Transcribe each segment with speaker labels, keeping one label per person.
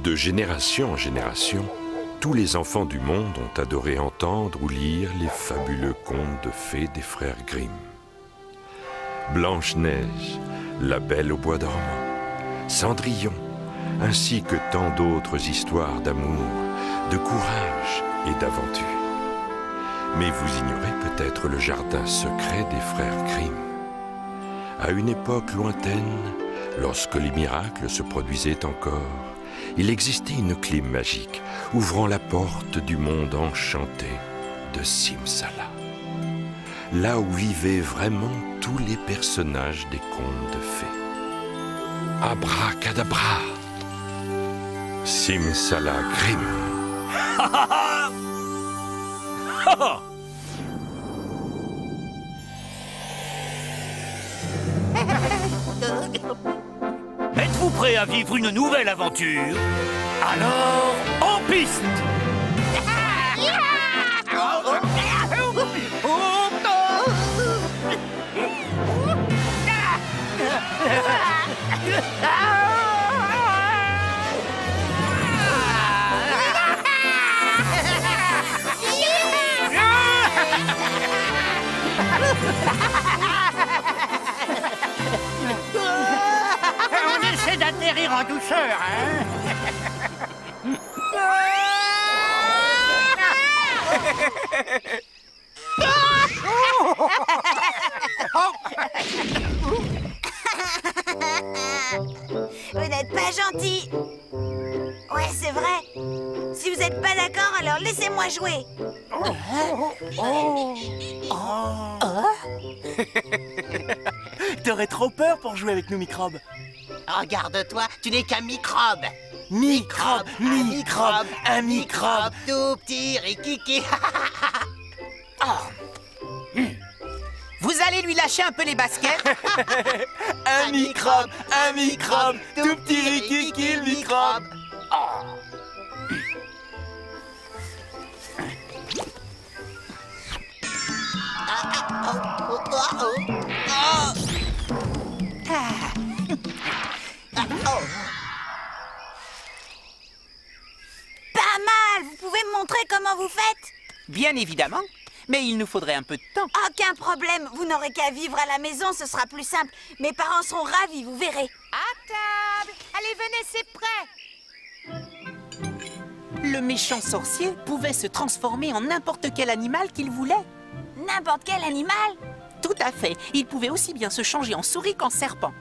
Speaker 1: De génération en génération, tous les enfants du monde ont adoré entendre ou lire les fabuleux contes de fées des frères Grimm. Blanche-Neige, La Belle au bois dormant, Cendrillon, ainsi que tant d'autres histoires d'amour, de courage et d'aventure. Mais vous ignorez peut-être le jardin secret des frères Grimm. À une époque lointaine, lorsque les miracles se produisaient encore, il existait une clé magique ouvrant la porte du monde enchanté de Simsala. Là où vivaient vraiment tous les personnages des contes de fées. Abracadabra! Simsala Grimm!
Speaker 2: Êtes-vous prêt à vivre une nouvelle aventure? Alors, en piste!
Speaker 3: On essaie d'atterrir en douceur, hein?
Speaker 4: Vous n'êtes pas gentil. Ouais, c'est vrai. Si vous n'êtes pas d'accord, alors laissez-moi jouer.
Speaker 2: T'aurais trop peur pour jouer avec nous, microbes.
Speaker 3: Regarde-toi, tu n'es qu'un microbe.
Speaker 2: Microbe, microbe, un microbe.
Speaker 3: Tout petit, rikiki. Vous allez lui lâcher un peu les baskets?
Speaker 2: Un microbe, tout petit rikiki, le microbe.
Speaker 4: Pas mal. Vous pouvez me montrer comment vous faites?
Speaker 3: Bien évidemment, mais il nous faudrait un peu de temps.
Speaker 4: Aucun problème. Vous n'aurez qu'à vivre à la maison, ce sera plus simple. Mes parents seront ravis, vous verrez.
Speaker 5: À table! Allez, venez, c'est prêt!
Speaker 3: Le méchant sorcier pouvait se transformer en n'importe quel animal qu'il voulait.
Speaker 4: N'importe quel animal?
Speaker 3: Tout à fait. Il pouvait aussi bien se changer en souris qu'en serpent.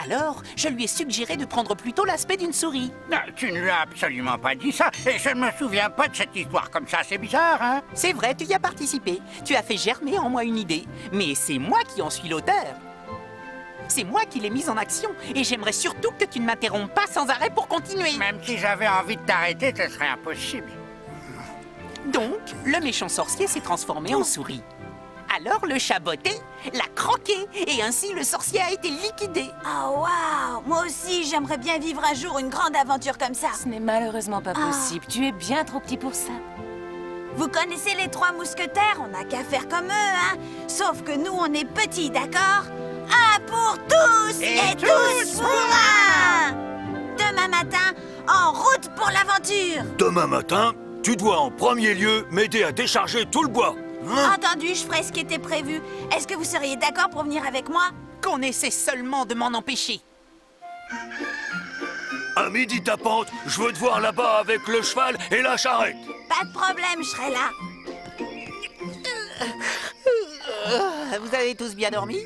Speaker 3: Alors, je lui ai suggéré de prendre plutôt l'aspect d'une souris.
Speaker 6: Non, tu ne lui as absolument pas dit ça, et je ne me souviens pas de cette histoire comme ça, c'est bizarre, hein?
Speaker 3: C'est vrai, tu y as participé. Tu as fait germer en moi une idée. Mais c'est moi qui en suis l'auteur. C'est moi qui l'ai mise en action, et j'aimerais surtout que tu ne m'interrompes pas sans arrêt pour continuer.
Speaker 6: Même si j'avais envie de t'arrêter, ce serait impossible.
Speaker 3: Donc, le méchant sorcier s'est transformé en souris. Alors le chat botté l'a croqué, et ainsi le sorcier a été liquidé.
Speaker 4: Oh, waouh! Moi aussi, j'aimerais bien vivre un jour une grande aventure comme ça.
Speaker 5: Ce n'est malheureusement pas possible. Tu es bien trop petit pour ça.
Speaker 4: Vous connaissez les trois mousquetaires? On n'a qu'à faire comme eux, hein? Sauf que nous, on est petits, d'accord? Un pour tous et tous pour un! Demain matin, en route pour l'aventure!
Speaker 2: Demain matin, tu dois en premier lieu m'aider à décharger tout le bois.
Speaker 4: Entendu, je ferai ce qui était prévu. Est-ce que vous seriez d'accord pour venir avec moi?
Speaker 3: Qu'on essaie seulement de m'en empêcher.
Speaker 2: À midi tapante, je veux te voir là-bas avec le cheval et la charrette.
Speaker 4: Pas de problème, je serai là.
Speaker 3: Vous avez tous bien dormi?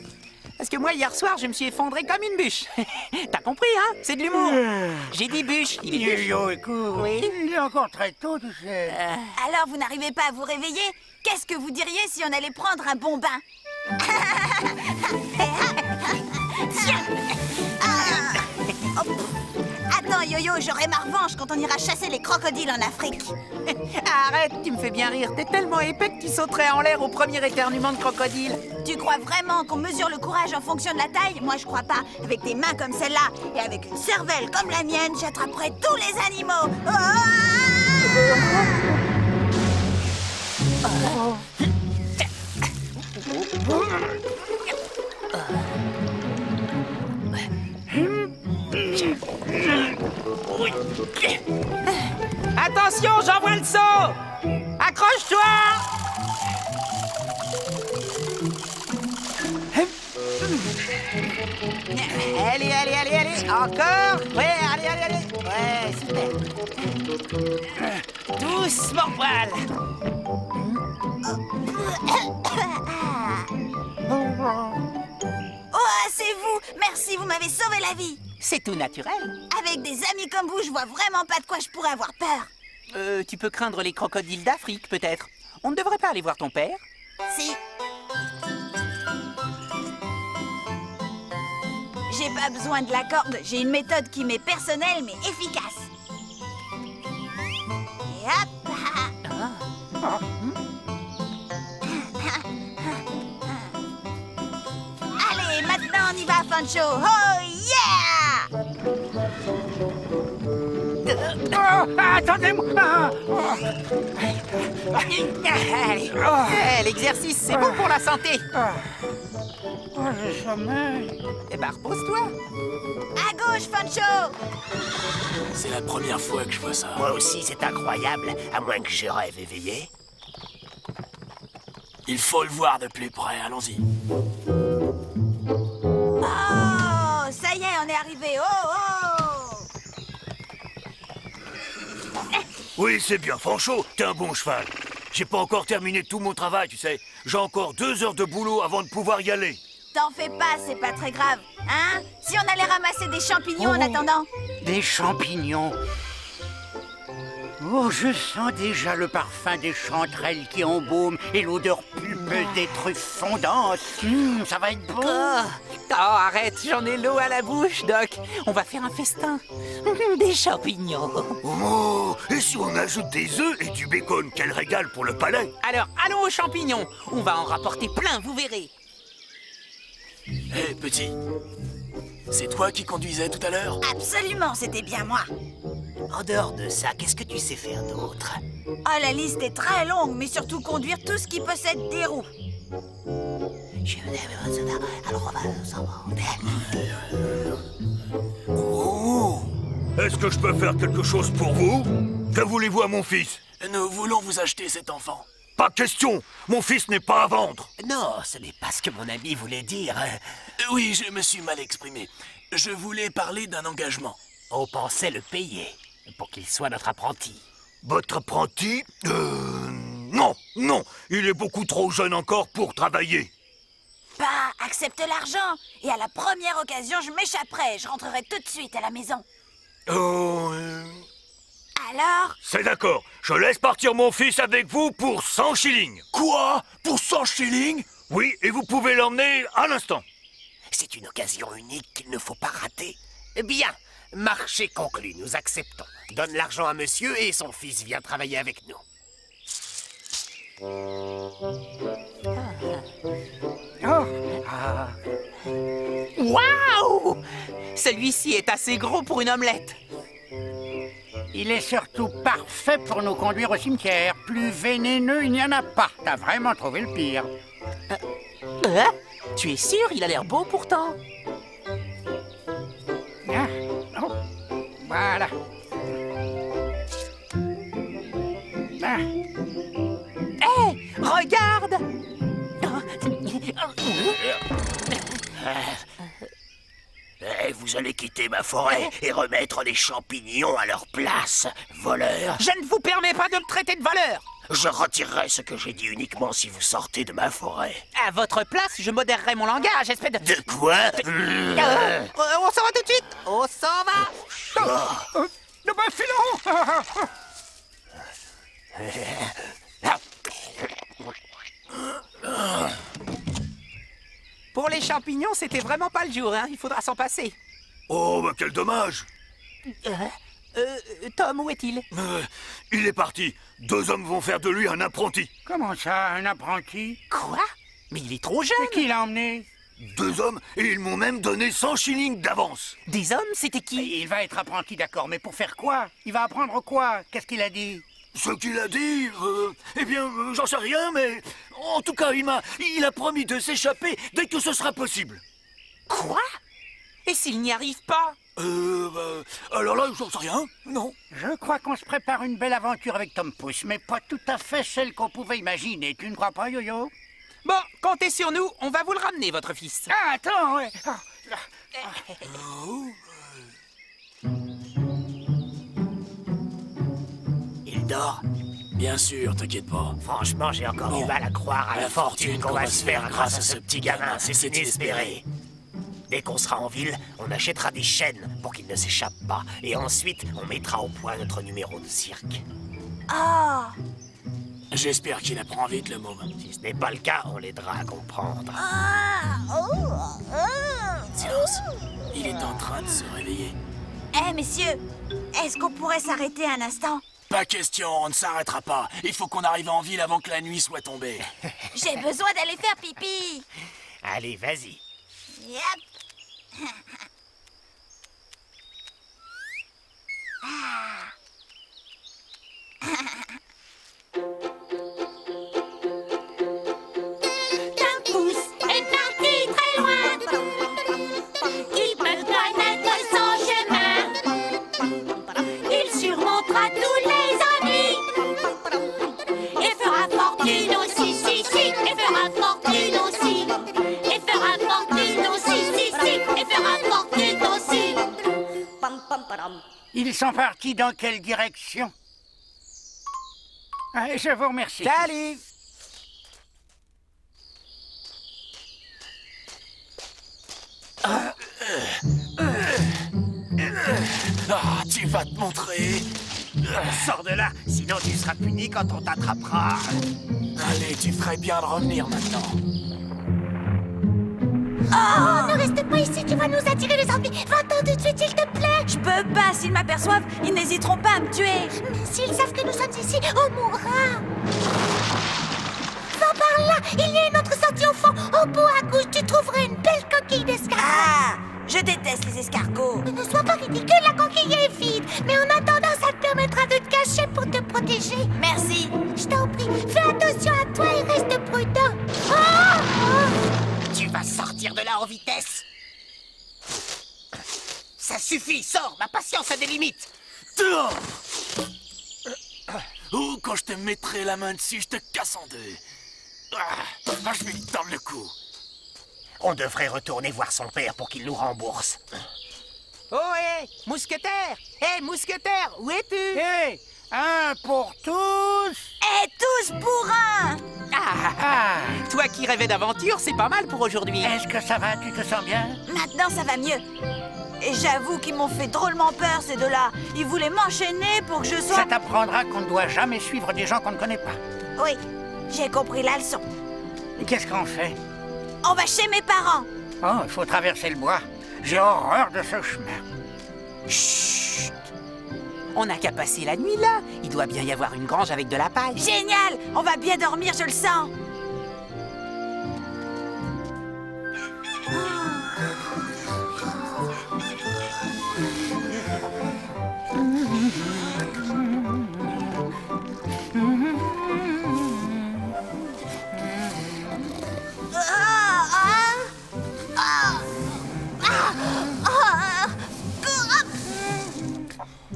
Speaker 3: Parce que moi, hier soir, je me suis effondré comme une bûche. T'as compris, hein? C'est de l'humour. J'ai dit bûche, il est bûche.
Speaker 6: Yo, écoute,
Speaker 3: Oui.
Speaker 6: il est encore très tôt, tu sais.
Speaker 4: Alors, vous n'arrivez pas à vous réveiller? Qu'est-ce que vous diriez si on allait prendre un bon bain? Tiens. Hop. Attends, Yo-Yo, j'aurai ma revanche quand on ira chasser les crocodiles en Afrique.
Speaker 3: Arrête, tu me fais bien rire. T'es tellement épais que tu sauterais en l'air au premier éternuement de crocodile.
Speaker 4: Tu crois vraiment qu'on mesure le courage en fonction de la taille? Moi, je crois pas. Avec des mains comme celle-là et avec une cervelle comme la mienne, j'attraperai tous les animaux.
Speaker 3: Attention, j'envoie le saut. Accroche-toi. Allez, allez, allez, allez. Encore. Ouais, allez, allez, allez. Ouais, super. Doucement, poil.
Speaker 4: Oh, c'est vous! Merci, vous m'avez sauvé la vie!
Speaker 3: C'est tout naturel.
Speaker 4: Avec des amis comme vous, je vois vraiment pas de quoi je pourrais avoir peur.
Speaker 3: Tu peux craindre les crocodiles d'Afrique, peut-être. On ne devrait pas aller voir ton père.
Speaker 4: Si. J'ai pas besoin de la corde, j'ai une méthode qui m'est personnelle mais efficace. Et hop! Allez, maintenant on y va, Fancho! Oh yeah!
Speaker 6: Attendez-moi.
Speaker 3: Allez, l'exercice, c'est bon pour la santé.
Speaker 6: J'ai sommeil.
Speaker 3: Eh ben, repose-toi.
Speaker 4: À gauche, Fancho!
Speaker 7: C'est la première fois que je vois ça.
Speaker 2: Moi aussi, c'est incroyable, à moins que je rêve éveillé.
Speaker 7: Il faut le voir de plus près, allons-y.
Speaker 4: Oh! Ça y est, on est arrivé! Oh, oh!
Speaker 2: Oui, c'est bien, Fancho, t'es un bon cheval. J'ai pas encore terminé tout mon travail, tu sais. J'ai encore 2 heures de boulot avant de pouvoir y aller.
Speaker 4: T'en fais pas, c'est pas très grave. Hein? Si on allait ramasser des champignons en attendant?
Speaker 6: Des champignons. Oh, je sens déjà le parfum des chanterelles qui embaument et l'odeur pulpeuse des truffes fondantes. Ça va être bon.
Speaker 3: Oh, arrête, j'en ai l'eau à la bouche, Doc. On va faire un festin. Des champignons.
Speaker 2: Oh, et si on ajoute des œufs et du bacon, quel régal pour le palais.
Speaker 3: Alors, allons aux champignons. On va en rapporter plein, vous verrez.
Speaker 7: Hé, petit. C'est toi qui conduisais tout à l'heure?
Speaker 4: Absolument, c'était bien moi.
Speaker 2: En dehors de ça, qu'est-ce que tu sais faire d'autre?
Speaker 4: Oh, la liste est très longue, mais surtout conduire tout ce qui possède des roues.
Speaker 2: Oh, est-ce que je peux faire quelque chose pour vous? Que voulez-vous à mon fils?
Speaker 7: Nous voulons vous acheter cet enfant.
Speaker 2: Pas question. Mon fils n'est pas à vendre.
Speaker 8: Non, ce n'est pas ce que mon ami voulait dire.
Speaker 7: Oui, je me suis mal exprimé. Je voulais parler d'un engagement.
Speaker 8: On pensait le payer pour qu'il soit notre apprenti.
Speaker 2: Votre apprenti? Non, non. Il est beaucoup trop jeune encore pour travailler.
Speaker 4: Bah, accepte l'argent. Et à la première occasion, je m'échapperai. Je rentrerai tout de suite à la maison.
Speaker 2: Oh...
Speaker 4: Alors?
Speaker 2: C'est d'accord. Je laisse partir mon fils avec vous pour 100 shillings.
Speaker 7: Quoi? Pour 100 shillings?
Speaker 2: Oui, et vous pouvez l'emmener à l'instant.
Speaker 8: C'est une occasion unique qu'il ne faut pas rater. Bien, marché conclu, nous acceptons. Donne l'argent à monsieur et son fils vient travailler avec nous.
Speaker 3: Waouh! Celui-ci est assez gros pour une omelette.
Speaker 6: Il est surtout parfait pour nous conduire au cimetière. Plus vénéneux, il n'y en a pas. T'as vraiment trouvé le pire.
Speaker 3: Tu es sûr? Il a l'air beau pourtant.
Speaker 6: Ah, oh, voilà. Ah.
Speaker 3: Hé, regarde!
Speaker 2: Vous allez quitter ma forêt et remettre les champignons à leur place, voleur.
Speaker 3: Je ne vous permets pas de me traiter de voleur.
Speaker 2: Je retirerai ce que j'ai dit uniquement si vous sortez de ma forêt.
Speaker 3: À votre place, je modérerai mon langage, espèce de...
Speaker 2: De quoi?
Speaker 3: On s'en va tout de suite. On s'en va.
Speaker 6: Le bas filon.
Speaker 3: Pour les champignons, c'était vraiment pas le jour, hein. Il faudra s'en passer.
Speaker 2: Oh, bah quel dommage.
Speaker 3: Tom, où est-il?
Speaker 2: Il est parti. 2 hommes vont faire de lui un apprenti.
Speaker 6: Comment ça, un apprenti?
Speaker 3: Quoi? Mais il est trop jeune.
Speaker 6: Et qui l'a emmené?
Speaker 2: 2 hommes et ils m'ont même donné 100 shillings d'avance.
Speaker 3: Des hommes, c'était qui?
Speaker 6: Il va être apprenti, d'accord, mais pour faire quoi? Il va apprendre quoi? Qu'est-ce qu'il a dit?
Speaker 2: Ce qu'il a dit, eh bien, j'en sais rien, mais en tout cas, il a promis de s'échapper dès que ce sera possible.
Speaker 3: Quoi? Et s'il n'y arrive pas?
Speaker 7: Alors là, j'en sais rien, non.
Speaker 6: Je crois qu'on se prépare une belle aventure avec Tom Pouce, mais pas tout à fait celle qu'on pouvait imaginer. Tu ne crois pas, Yo-Yo?
Speaker 3: Bon, comptez sur nous, on va vous le ramener, votre fils.
Speaker 6: Ah, attends, ouais.
Speaker 8: Il dort.
Speaker 7: Bien sûr, t'inquiète pas.
Speaker 8: Franchement, j'ai encore du mal à croire à la fortune qu'on va se faire grâce à ce petit gamin. C'est inespéré. Dès qu'on sera en ville, on achètera des chaînes pour qu'il ne s'échappe pas. Et ensuite, on mettra au point notre numéro de cirque.
Speaker 4: Ah,
Speaker 7: J'espère qu'il apprend vite le môme.
Speaker 8: Si ce n'est pas le cas, on l'aidera à comprendre.
Speaker 7: Silence. Il est en train de se réveiller.
Speaker 4: Eh, messieurs, est-ce qu'on pourrait s'arrêter un instant?
Speaker 7: Pas question, on ne s'arrêtera pas. Il faut qu'on arrive en ville avant que la nuit soit tombée.
Speaker 4: J'ai besoin d'aller faire pipi.
Speaker 8: Allez, vas-y.
Speaker 4: Yep.
Speaker 9: Tom Pouce est parti très loin. Il peut connaître son chemin. Il surmontera tous les ennuis. Et fera fortune aussi, si, si. Et fera fortune aussi. Et fera fortune aussi, si, si. Et fera fortune aussi.
Speaker 6: Ils sont partis dans quelle direction? Ah, je vous remercie.
Speaker 3: Salut!
Speaker 7: Ah, tu vas te montrer.
Speaker 8: Sors de là, sinon tu seras puni quand on t'attrapera.
Speaker 7: Allez, tu ferais bien de revenir maintenant.
Speaker 9: Oh, ne reste pas ici, tu vas nous attirer les ennuis. Va-t'en tout de suite, s'il te plaît.
Speaker 4: Je peux pas, s'ils m'aperçoivent, ils n'hésiteront pas à me tuer.
Speaker 9: Mais s'ils savent que nous sommes ici, on mourra. Va par là, il y a une autre sortie au fond. Au bout à gauche, tu trouveras une belle coquille d'escargot.
Speaker 4: Ah, je déteste les escargots.
Speaker 9: Ne sois pas ridicule, la coquille est vide. Mais en attendant, ça te permettra de te cacher pour te protéger.
Speaker 4: Merci.
Speaker 9: Je t'en prie, fais attention à toi et reste prudent. Oh,
Speaker 8: Tu vas sortir de là en vitesse. Ça suffit, sors, ma patience a des limites.
Speaker 7: Dehors. Oh, quand je te mettrai la main dessus, je te casse en deux. Ah, je vais lui tendre le cou.
Speaker 8: On devrait retourner voir son père pour qu'il nous rembourse.
Speaker 3: Oh, hé, mousquetaire! Hé, mousquetaire, où es-tu?
Speaker 6: Hé, un pour tous.
Speaker 4: Et tous pour un.
Speaker 3: Ah, toi qui rêvais d'aventure, c'est pas mal pour aujourd'hui.
Speaker 6: Est-ce que ça va? Tu te sens bien?
Speaker 4: Maintenant, ça va mieux. Et j'avoue qu'ils m'ont fait drôlement peur, ces deux-là. Ils voulaient m'enchaîner pour que je sois...
Speaker 6: Ça t'apprendra qu'on ne doit jamais suivre des gens qu'on ne connaît pas.
Speaker 4: Oui, j'ai compris la leçon.
Speaker 6: Et qu'est-ce qu'on fait?
Speaker 4: On va chez mes parents.
Speaker 6: Oh, il faut traverser le bois. J'ai horreur de ce chemin.
Speaker 3: Chut! On n'a qu'à passer la nuit là. Il doit bien y avoir une grange avec de la paille.
Speaker 4: Génial! On va bien dormir, je le sens.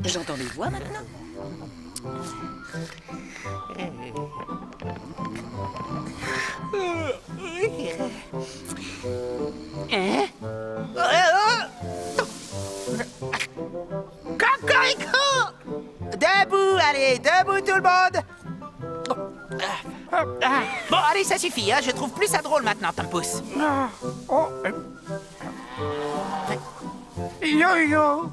Speaker 5: J'entends des voix maintenant.
Speaker 3: Hein? Cocorico! Debout, allez, debout tout le monde! Bon, allez, ça suffit, hein, je trouve plus ça drôle maintenant, Tom Pouce.
Speaker 6: Oh, Yo-Yo!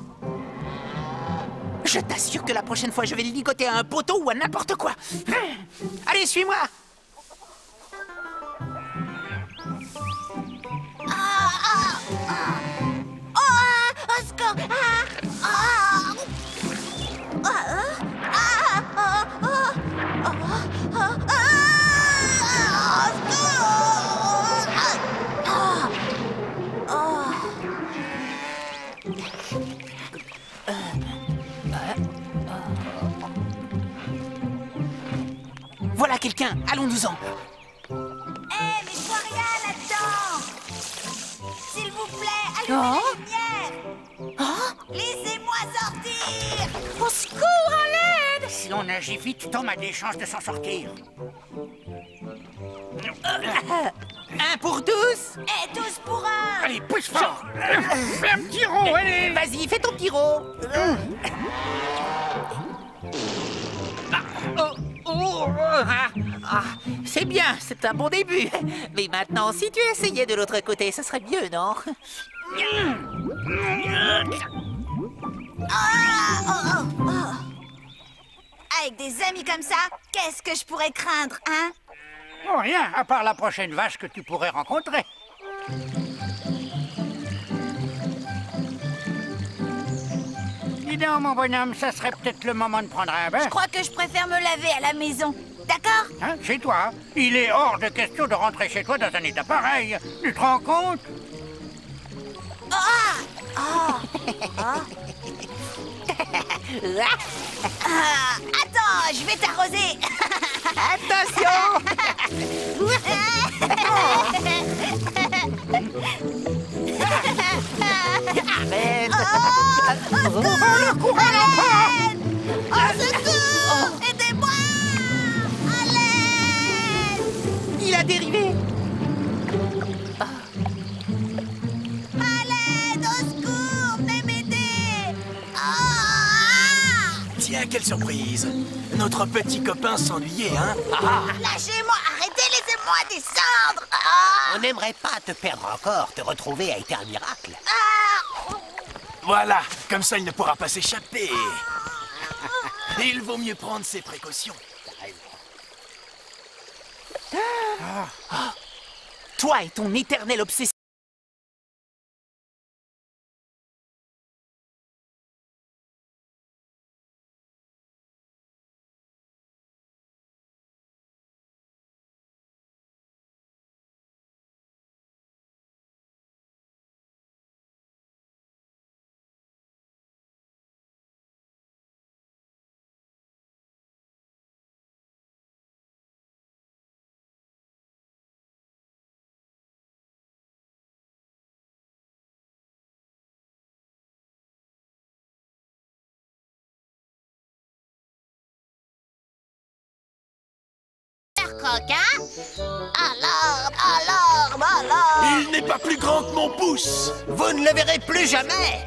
Speaker 3: Je t'assure que la prochaine fois, je vais le ligoter à un poteau ou à n'importe quoi. Allez, suis-moi.
Speaker 9: au secours!
Speaker 3: Voilà quelqu'un, allons-nous-en.
Speaker 4: Hé, mais je vois rien là-dedans. S'il vous plaît, allumez la lumière.
Speaker 9: Oh,
Speaker 6: on agit vite, Tom a des chances de s'en sortir.
Speaker 3: Un pour tous.
Speaker 4: Et tous pour un.
Speaker 6: Allez, pousse fort. Fais un petit rond, allez.
Speaker 3: Vas-y, fais ton petit rond. C'est bien, c'est un bon début. Mais maintenant, si tu essayais de l'autre côté, ce serait mieux, non?
Speaker 4: Avec des amis comme ça, qu'est-ce que je pourrais craindre, hein?
Speaker 6: Oh, rien, à part la prochaine vache que tu pourrais rencontrer. Dis donc, mon bonhomme, ça serait peut-être le moment de prendre un bain.
Speaker 4: Je crois que je préfère me laver à la maison. D'accord?
Speaker 6: Hein, chez toi. Il est hors de question de rentrer chez toi dans un état pareil. Tu te rends compte?
Speaker 4: Attends, je vais t'arroser.
Speaker 3: Attention! Arrête!
Speaker 6: Oh, le courant l'emporte!
Speaker 4: Au secours! Aidez-moi! À l'aide!
Speaker 3: Il a dérivé!
Speaker 4: À l'aide! Au secours! Venez m'aider!
Speaker 7: Tiens, quelle surprise! Notre petit copain s'ennuyait, hein?
Speaker 4: Lâchez-moi! Arrêtez! Laissez-moi descendre!
Speaker 8: On n'aimerait pas te perdre encore. Te retrouver a été un miracle.
Speaker 7: Voilà, comme ça il ne pourra pas s'échapper. Il vaut mieux prendre ses précautions.
Speaker 3: Toi et ton éternelle obsession.
Speaker 9: Coquin.
Speaker 7: Il n'est pas plus grand que mon pouce.
Speaker 8: Vous ne le verrez plus jamais.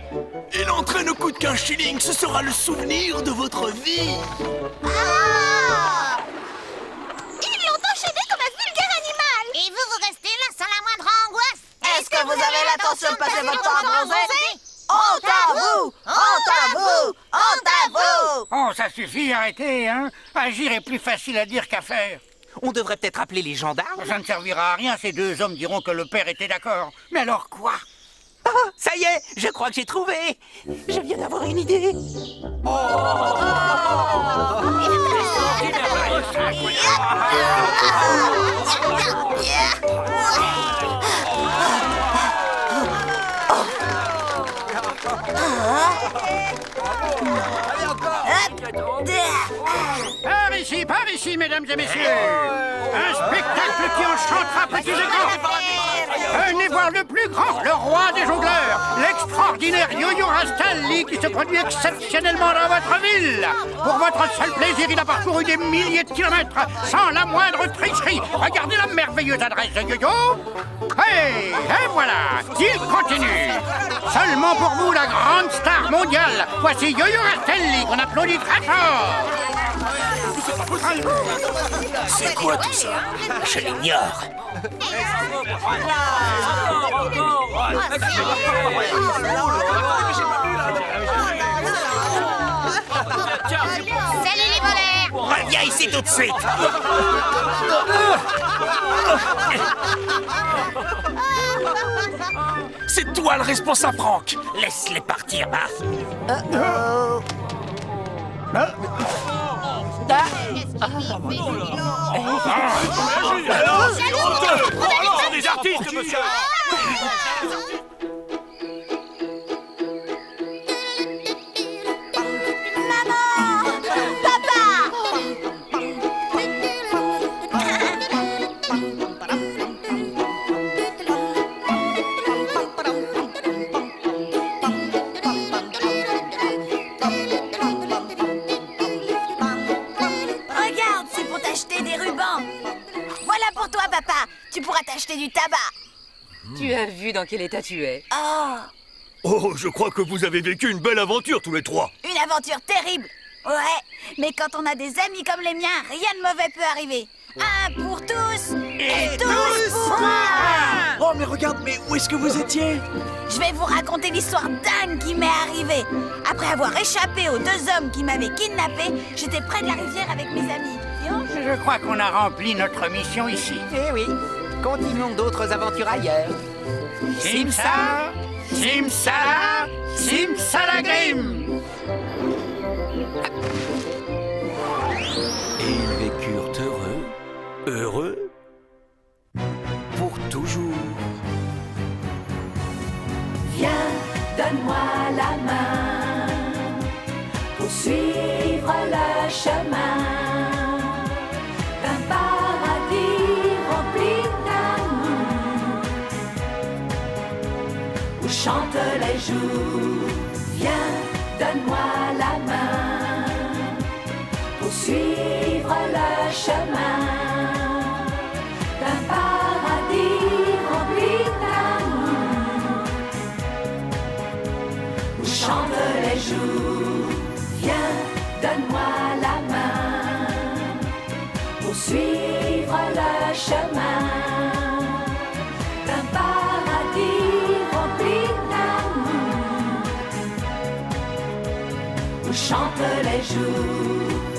Speaker 7: Et l'entrée ne coûte qu'un shilling. Ce sera le souvenir de votre vie.
Speaker 9: Ils l'ont enchaîné comme un vulgaire animal. Et vous restez là sans la moindre angoisse.
Speaker 4: Est-ce que vous avez l'intention de passer votre temps à bronzer? Honte à vous! Honte à vous! Honte à vous!
Speaker 6: Oh, ça suffit, arrêtez, hein? Agir est plus facile à dire qu'à faire.
Speaker 3: On devrait peut-être appeler les gendarmes.
Speaker 6: Ça ne servira à rien, ces deux hommes diront que le père était d'accord. Mais alors quoi?
Speaker 3: Ah, ça y est, je crois que j'ai trouvé. Je viens d'avoir une idée.
Speaker 6: Par ici, mesdames et messieurs. Un spectacle qui enchantera petits et grands. Venez voir le plus grand, le roi des jongleurs, l'extraordinaire Yo-Yo Rastalli qui se produit exceptionnellement dans votre ville. Pour votre seul plaisir, il a parcouru des milliers de kilomètres sans la moindre tricherie. Regardez la merveilleuse adresse de Yo-Yo. Et voilà, il continue. Seulement pour vous, la grande star mondiale. Voici Yo-Yo Rastalli qu'on applaudit très fort.
Speaker 7: C'est quoi tout ça?
Speaker 8: Je l'ignore.
Speaker 9: Salut les voleurs.
Speaker 8: Reviens ici tout de suite.
Speaker 7: C'est toi le responsable, Franck.
Speaker 8: Laisse-les partir, bah.
Speaker 2: C'est des artistes, monsieur.
Speaker 4: t'acheter du tabac.
Speaker 5: Tu as vu dans quel état tu es?
Speaker 4: Oh,
Speaker 2: Oh, je crois que vous avez vécu une belle aventure tous les trois.
Speaker 4: une aventure terrible. Ouais, mais quand on a des amis comme les miens, rien de mauvais peut arriver. Un pour tous et tous pour un.
Speaker 7: Oh, mais regarde, mais où est-ce que vous étiez?
Speaker 4: Je vais vous raconter l'histoire dingue qui m'est arrivée. Après avoir échappé aux 2 hommes qui m'avaient kidnappé, j'étais près de la rivière avec mes amis.
Speaker 6: Je crois qu'on a rempli notre mission ici.
Speaker 3: Eh oui, continuons d'autres aventures ailleurs.
Speaker 6: Simsa, Simsala, Simsalagrim.
Speaker 10: Et ils vécurent heureux, pour toujours.
Speaker 9: Viens, donne-moi la main pour suivre le chemin d'un paradis rempli d'amour où chantent les jours. Viens, donne-moi la main pour suivre le chemin d'un paradis rempli d'amour où chantent les jours. Viens, donne-moi la main pour suivre le chemin d'un paradis rempli d'amour où chantent les jours.